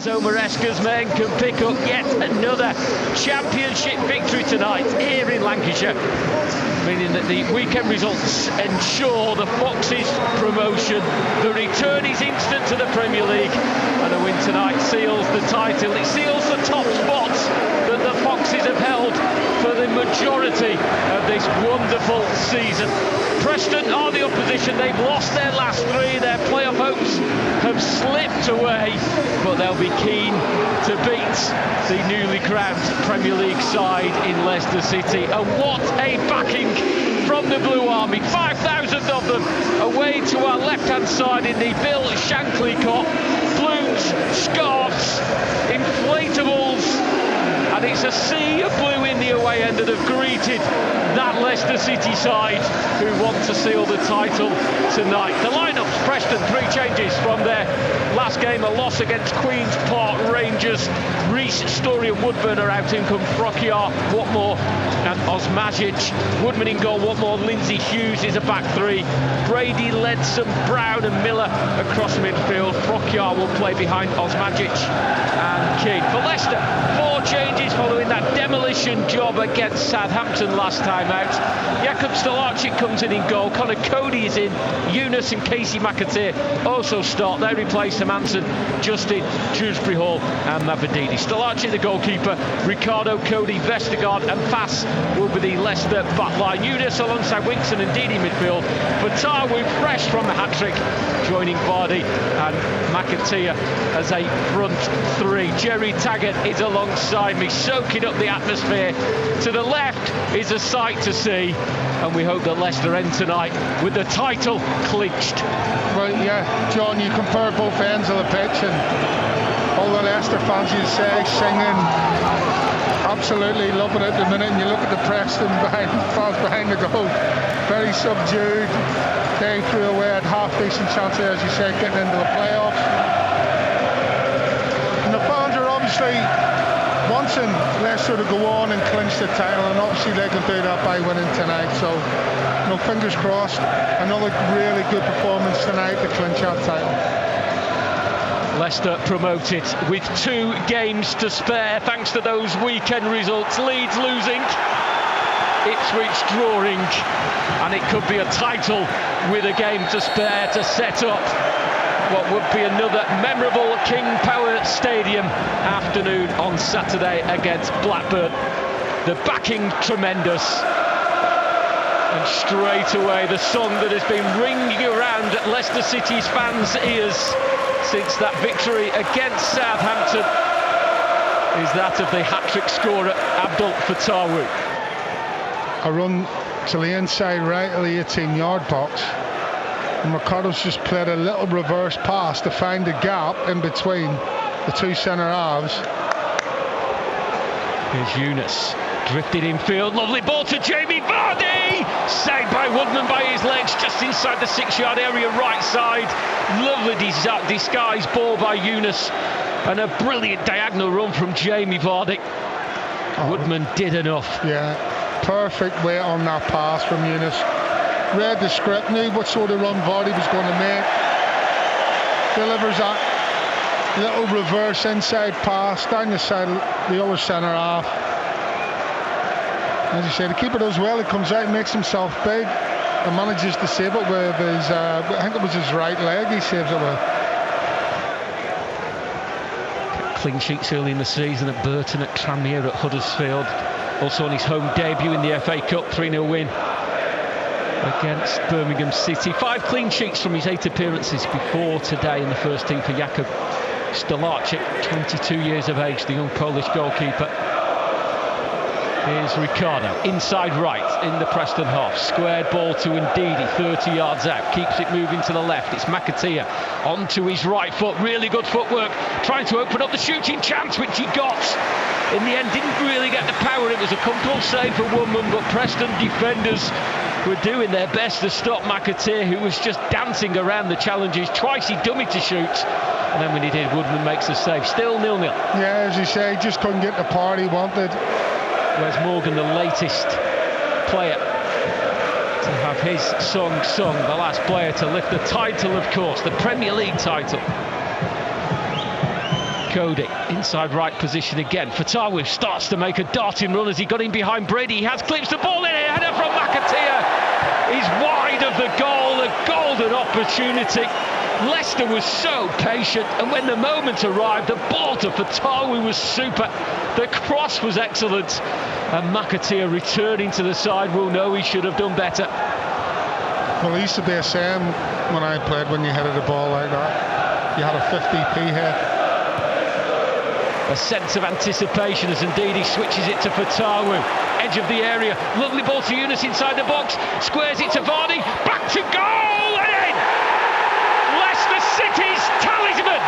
Zomareska's men can pick up yet another championship victory tonight here in Lancashire, meaning that the weekend results ensure the Foxes' promotion. The return is instant to the Premier League, and a win tonight seals the title. It seals the top spots that the Foxes have held for the majority of this wonderful season. Preston are the opposition. They've lost their last three. Their playoff hopes have slipped away, but they'll be keen to beat the newly crowned Premier League side in Leicester City. And what a backing from the Blue Army. 5,000 of them away to our left-hand side in the Bill Shankly Cup. Balloons, scarves, inflatables, and it's a sea of blue in the away end that have greeted that Leicester City side who want to seal the title tonight. The lineups: Preston, 3 changes from their last game, a loss against Queen's Park Rangers. Reece, Story and Woodburn are out. In come Frockiar, Watmore and Osmajic. Woodman in goal, Watmore, Lindsay Hughes is a back 3. Brady, Ledson, Brown and Miller across midfield. Frockiar will play behind Osmajic and Keane. For Leicester, 4 changes following that demolition job against Southampton last time out. Jakub Stolarczyk comes in goal. Connor Cody is in. Eunice and Casey McAteer also start. They replace Hermansen, Justin, Shrewsbury Hall and Mavadini. Stolarczyk the goalkeeper. Ricardo, Cody, Vestergaard and Fass will be the Leicester backline. Eunice alongside Winkson and Didi midfield. Fatawu fresh from the hat-trick, joining Vardy and McAteer as a front 3. Jerry Taggart is alongside me, soaking up the atmosphere. To the left is a sight to see, and we hope that Leicester end tonight with the title clinched. Well, yeah, John, you compare both ends of the pitch, and all the Leicester fans, you say, singing, absolutely loving it at the minute. And you look at the Preston fans behind the goal, very subdued. They threw away at half-decent chances, as you say, getting into the playoffs. And the fans are obviously wanting Leicester to go on and clinch the title, and obviously they can do that by winning tonight. So, fingers crossed, another really good performance tonight to clinch that title. Leicester promoted with 2 games to spare thanks to those weekend results. Leeds losing, Ipswich drawing, and it could be a title with a game to spare to set up what would be another memorable King Power Stadium afternoon on Saturday against Blackburn. The backing tremendous, and straight away the song that has been ringing around Leicester City's fans' ears since that victory against Southampton is that of the hat-trick scorer Abdul Fatawu. A run to the inside right of the 18-yard box. And Ricardo's just played a little reverse pass to find the gap in between the 2 centre halves. Here's Eunice, drifted infield, lovely ball to Jamie Vardy, saved by Woodman by his legs just inside the 6-yard area right side. Lovely disguised ball by Eunice, and a brilliant diagonal run from Jamie Vardy. Woodman did enough. Yeah, perfect weight on that pass from Eunice. Read the script, knew what sort of run Vardy was going to make. Delivers that little reverse inside pass down the side of the other centre half. As you say, the keeper does well. He comes out, makes himself big, and manages to save it with his, I think it was his right leg he saves it with. Clean sheets early in the season at Burton, at Tranmere, at Huddersfield. Also on his home debut in the FA Cup, 3-0 win against Birmingham City. 5 clean sheets from his 8 appearances before today in the first team for Jakub Stolarczyk, 22 years of age, the young Polish goalkeeper. Here's Ricardo, inside right in the Preston half. Squared ball to Ndidi, 30 yards out. Keeps it moving to the left. It's McAteer onto his right foot. Really good footwork. Trying to open up the shooting chance, which he got. In the end, didn't really get the power. It was a comfortable save for Woodman, but Preston defenders were doing their best to stop McAteer, who was just dancing around the challenges. Twice he dummied to shoot, and then when he did, Woodman makes a save. Still 0-0. Yeah, as you say, just couldn't get the part he wanted. Wes Morgan, the latest player to have his song sung, the last player to lift the title, of course, the Premier League title. Cody, inside right position again. Fatawu starts to make a darting run as he got in behind Brady. He has clips the ball in, a header from McAteer. He's wide of the goal, a golden opportunity. Leicester was so patient, and when the moment arrived, the ball to Fatawu was super. The cross was excellent, and McAteer returning to the side will know he should have done better. Well, it used to be a saying when I played, when you headed the ball like that, you had a 50p head. A sense of anticipation as indeed he switches it to Fatawu. Edge of the area, lovely ball to Yunus inside the box, squares it to Vardy, back to goal, and in! Leicester City's talisman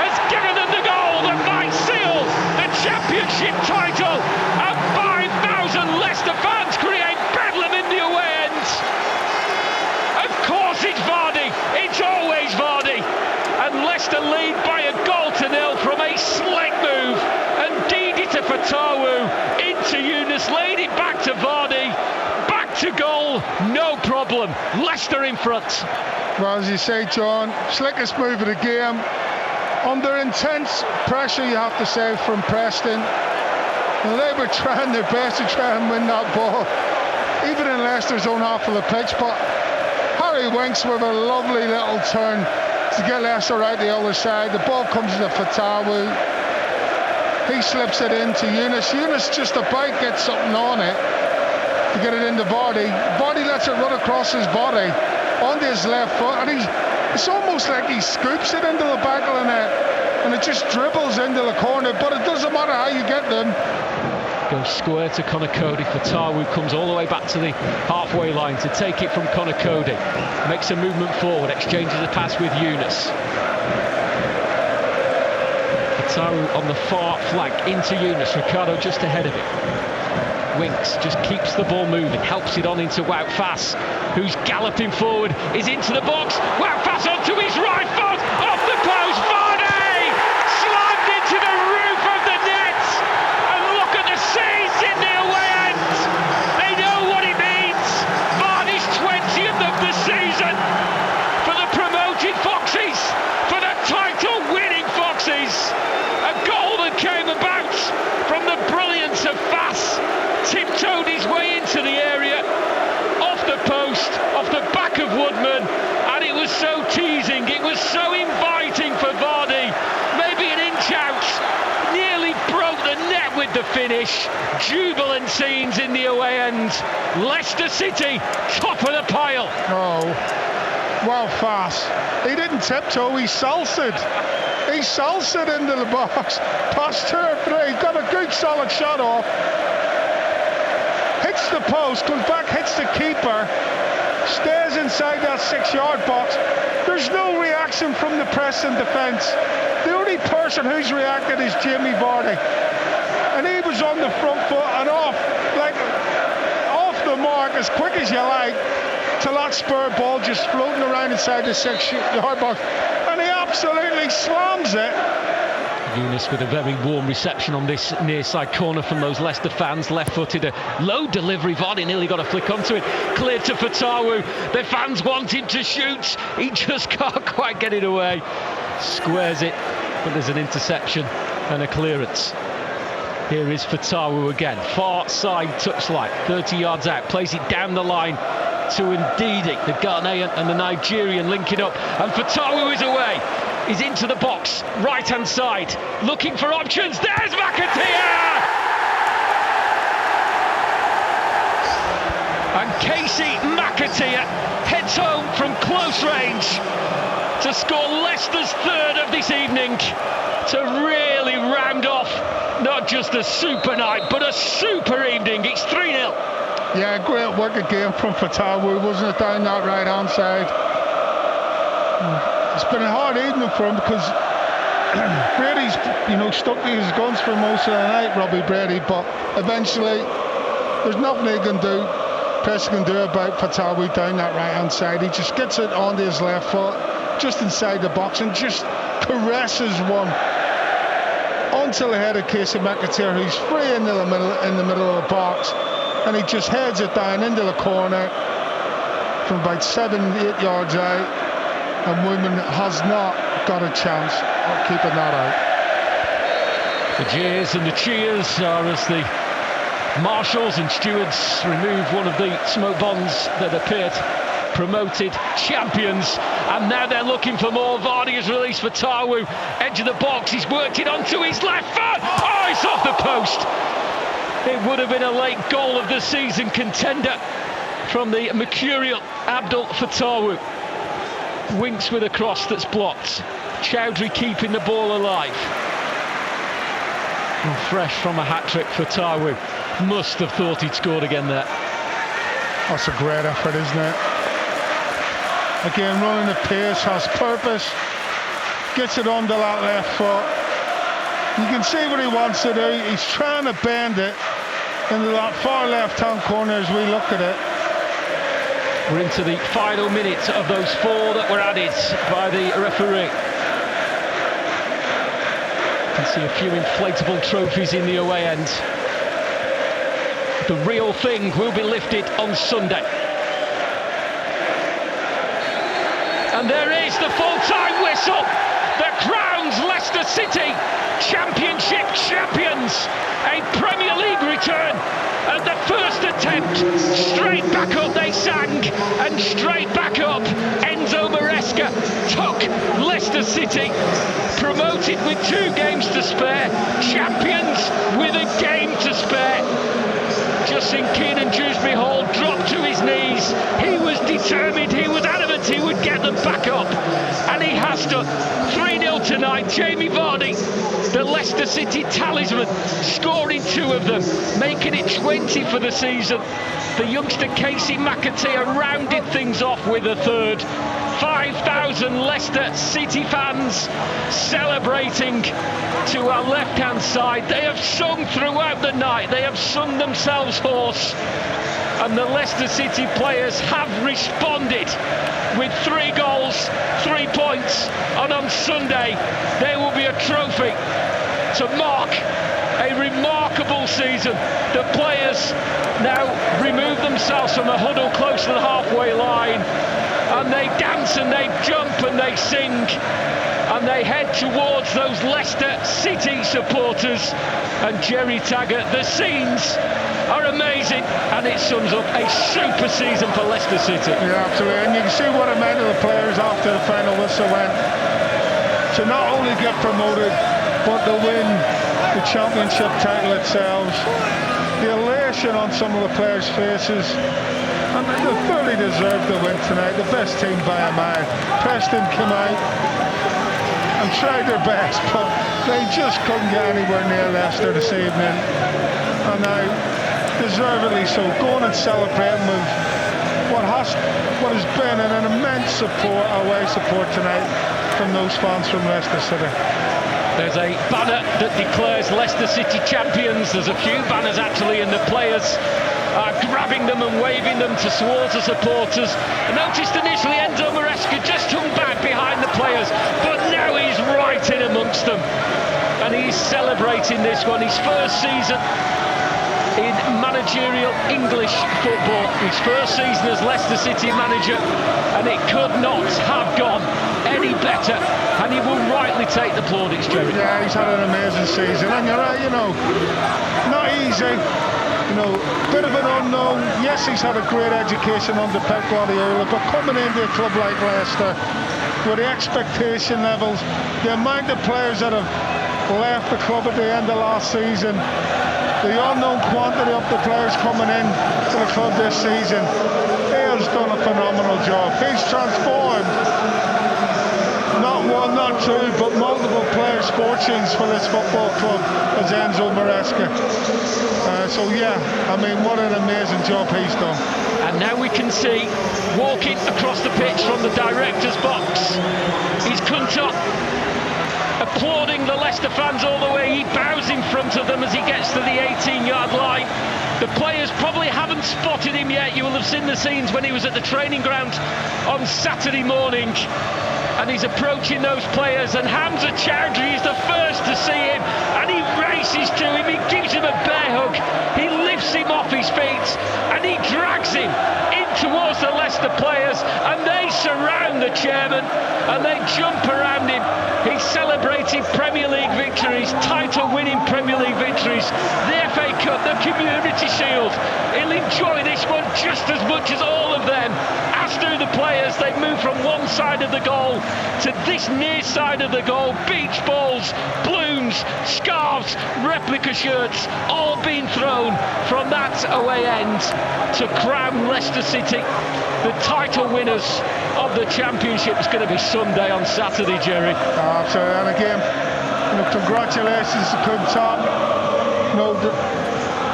has given them the goal that might seal the championship title, and 5,000 Leicester fans create bedlam in the away end. Of course it's Vardy, it's always Vardy, and Leicester lead by a goal to nil from a slick move, and Didi to Fatawu, into Yunus, laid it back to Vardy, back to goal, no problem, Leicester in front. Well, as you say, John, slickest move of the game, under intense pressure, you have to say, from Preston. Well, they were trying their best to try and win that ball, even in Leicester's own half of the pitch, but Harry Winks with a lovely little turn to get Leicester out the other side. The ball comes to Fatawu. He slips it into Yunus. Yunus just about gets something on it to get it into Vardy. Vardy lets it run across his body onto his left foot, and it's almost like he scoops it into the back of the net, and it just dribbles into the corner, but it doesn't matter how you get them. Goes square to Conor Cody. Fatawu comes all the way back to the halfway line to take it from Conor Cody. Makes a movement forward, exchanges a pass with Yunus. Fatawu on the far flank into Yunus. Ricardo just ahead of it. Winks just keeps the ball moving, helps it on into Wout Faes, who's galloping forward, is into the box. Wout Faes onto his right foot, off the post. Vardy slammed into the roof of the net, and look at the scenes in the away end. They know what it means. Vardy's 20th of the season for the promoted Foxes, for the title-winning Foxes. A goal that came about from the brilliance of Faes. Tiptoed his way into the area, off the post, off the back of Woodman, and it was so teasing, it was so inviting for Vardy. Maybe an inch out, nearly broke the net with the finish. Jubilant scenes in the away end. Leicester City, top of the pile. Oh, well, Faes. He didn't tiptoe, he salsed. He salsed into the box, past 2 or 3, got a good solid shot off. Hits the post, comes back, hits the keeper, stays inside that 6-yard box. There's no reaction from the Preston defence. The only person who's reacted is Jamie Vardy, and he was on the front foot and off the mark as quick as you like, till that spur ball just floating around inside the 6-yard box, and he absolutely slams it. Yunus with a very warm reception on this near side corner from those Leicester fans, left-footed, a low delivery. Vardy nearly got a flick onto it, cleared to Fatawu. The fans want him to shoot, he just can't quite get it away. Squares it, but there's an interception and a clearance. Here is Fatawu again, far side touchline, 30 yards out, plays it down the line to Ndidi, the Ghanaian and the Nigerian linking up, and Fatawu is away. He's into the box, right-hand side, looking for options. There's McAteer! And Casey McAteer heads home from close range to score Leicester's 3rd of this evening, to really round off not just a super night, but a super evening. It's 3-0. Yeah, great work again from Fatawu, wasn't it, down that right-hand side? It's been a hard evening for him because Brady's, stuck to his guns for most of the night, Robbie Brady, but eventually there's nothing he can do, Preston can do about Fatawu down that right-hand side. He just gets it onto his left foot, just inside the box, and just caresses one onto the head of Casey McAteer, who's free in the middle of the box, and he just heads it down into the corner from about 7-8 yards out. And Woodman has not got a chance of keeping that out. The jeers and the cheers are as the marshals and stewards remove one of the smoke bombs that appeared promoted champions, and now they're looking for more. Vardy is released for Tawu, edge of the box, he's worked it onto his left foot, oh, it's off the post. It would have been a late goal of the season contender from the Mercurial Abdul Fatawu. Winks with a cross that's blocked. Chowdhury keeping the ball alive. And fresh from a hat-trick for Tawu. Must have thought he'd scored again there. That's a great effort, isn't it? Again, running at pace, has purpose, gets it under that left foot. You can see what he wants to do. He's trying to bend it into that far left-hand corner as we look at it. We're into the final minutes of those 4 that were added by the referee. You can see a few inflatable trophies in the away end. The real thing will be lifted on Sunday. And there is the full-time whistle that crowns Leicester City Championship champions. A Premier League return at the first attempt. Straight back up they sang, and straight back up Enzo Maresca took Leicester City, promoted with 2 games to spare, champions with a game to spare. Just seen Keenan Dewsbury Hall drop to his knees. He was determined, he was adamant he would get them back up, and he has done. 3-0 tonight. Jamie Vardy, the Leicester City talisman, scoring 2 of them, making it 20 for the season. The youngster Casey McAteer rounded things off with a 3rd. 5,000 Leicester City fans celebrating to our left-hand side. They have sung throughout the night. They have sung themselves hoarse. And the Leicester City players have responded with 3 goals, 3 points. And on Sunday, there will be a trophy to mark a remarkable season. The players now remove themselves from the huddle close to the halfway line, and they dance and they jump and they sing, and they head towards those Leicester City supporters. And Jerry Taggart, the scenes are amazing, and it sums up a super season for Leicester City. Yeah, absolutely, and you can see what it meant to the players after the final whistle went, to not only get promoted but to win the championship title itself. The elation on some of the players' faces, and they fully deserved the win tonight. The best team by a mile. Preston came out and tried their best, but they just couldn't get anywhere near Leicester this evening. And now, deservedly so, going and celebrating with what has been an immense support, away support tonight from those fans from Leicester City. There's a banner that declares Leicester City champions. There's a few banners actually, and the players are grabbing them and waving them towards the supporters. I noticed initially Enzo Maresca just hung back behind the players, but now he's right in amongst them, and he's celebrating this one. His first season in managerial English football, his first season as Leicester City manager, and it could not have gone any better, and he will rightly take the plaudits, Jerry. Yeah, he's had an amazing season, and you're right, not easy, bit of an unknown. Yes, he's had a great education under Pep Guardiola, but coming into a club like Leicester, with the expectation levels, the amount of players that have left the club at the end of last season, the unknown quantity of the players coming in to the club this season, he has done a phenomenal job. He's transformed not 1, not 2, but multiple players' fortunes for this football club as Enzo Maresca. What an amazing job he's done. And now we can see, walking across the pitch from the director's box, he's Kunta, applauding the Leicester fans all the way. He bows in front of them as he gets to the 18-yard line. The players probably haven't spotted him yet. You will have seen the scenes when he was at the training ground on Saturday morning, and he's approaching those players, and Hamza Chowdhury is the first to see him, and he races to him, he gives him a bear hug, he lifts him off his feet, and he drags him into towards the Leicester players, and they surround the chairman and they jump around him. He's celebrating Premier League victories, title-winning Premier League victories, the FA Cup, the Community Shield. He'll enjoy this one just as much as all of them, as do the players. They move from one side of the goal to this near side of the goal. Beach balls, balloons, scarves, replica shirts, all being thrown from that away end to crown Leicester City the title winners of the Championship. It's going to be Sunday on Saturday, Jerry. Absolutely, and again, congratulations to Club Top.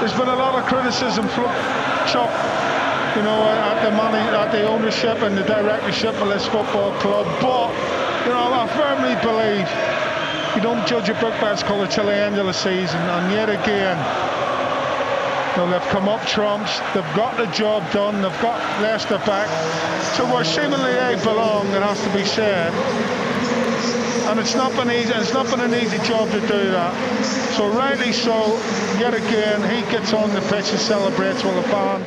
There's been a lot of criticism chucked, at the ownership and the directorship of this football club, but I firmly believe you don't judge a book by its colour till the end of the season, and yet again, they've come up trumps. They've got the job done. They've got Leicester back to where seemingly they belong, it has to be said. And it's not been easy. It's not been an easy job to do that. So rightly so, yet again, he gets on the pitch and celebrates with the fans.